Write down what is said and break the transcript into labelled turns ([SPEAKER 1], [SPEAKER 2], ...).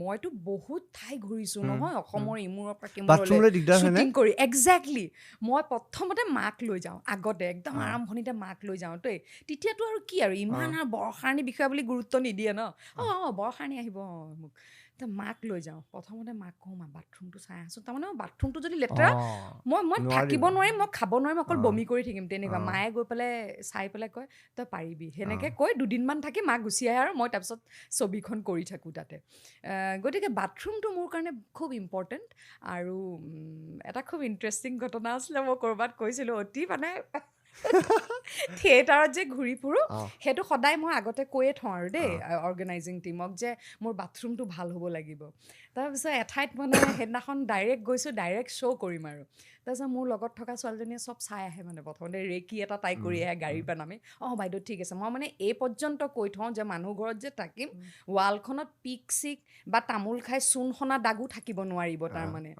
[SPEAKER 1] মইতো বহুত ঠাই ঘূৰিছোঁ নহয় অসমৰ ইমূৰৰ পৰা
[SPEAKER 2] বাথৰুমলৈ দিগদাৰ হয়
[SPEAKER 1] শ্বুটিং কৰি একজেক্টলি মই প্ৰথমতে মাক লৈ যাওঁ আগতে একদম আৰম্ভণিতে মাক লৈ যাওঁ দেই তেতিয়াতো আৰু কি আৰু ইমান আৰু বৰষাৰণী বিষয় বুলি গুৰুত্ব নিদিয়ে ন বৰষাৰণী আহিব মোক তো মাক লৈ যাওঁ প্ৰথমতে মাক কওঁ মা বাথৰুমটো চাই আছোঁ তাৰমানে বাথৰুমটো যদি লেতেৰা মই থাকিব নোৱাৰিম মই খাব নোৱাৰিম অকল বমি কৰি থাকিম তেনেকুৱা মায়ে গৈ পেলাই চাই পেলাই কয় তই পাৰিবি সেনেকৈ কৈ দুদিনমান থাকি মা গুচি আহে আৰু মই তাৰপিছত ছবিখন কৰি থাকোঁ তাতে গতিকে বাথৰুমটো মোৰ কাৰণে খুব ইম্পৰ্টেণ্ট আৰু এটা খুব ইণ্টাৰেষ্টিং ঘটনা আছিলে মই ক'ৰবাত কৈছিলোঁ অতি মানে থিয়েটাৰত যে ঘূৰি ফুৰোঁ সেইটো সদায় মই আগতে কৈয়ে থওঁ আৰু দেই অৰ্গেনাইজিং টিমক যে মোৰ বাথৰুমটো ভাল হ'ব লাগিব তাৰপিছত এঠাইত মানে সেইদিনাখন ডাইৰেক্ট গৈছোঁ ডাইৰেক্ট শ্ব' কৰিম আৰু তাৰপিছত মোৰ লগত থকা ছোৱালীজনীয়ে চব চাই আহে মানে প্ৰথমতে ৰেকি এটা তাই কৰি আহে গাড়ীৰ পৰা নামি বাইদেউ ঠিক আছে মই মানে এই পৰ্যন্ত কৈ থওঁ যে মানুহ ঘৰত যে থাকিম ৱালখনত পিক চিক বা তামোল খাই চূণ সনা দাগো থাকিব নোৱাৰিব তাৰমানে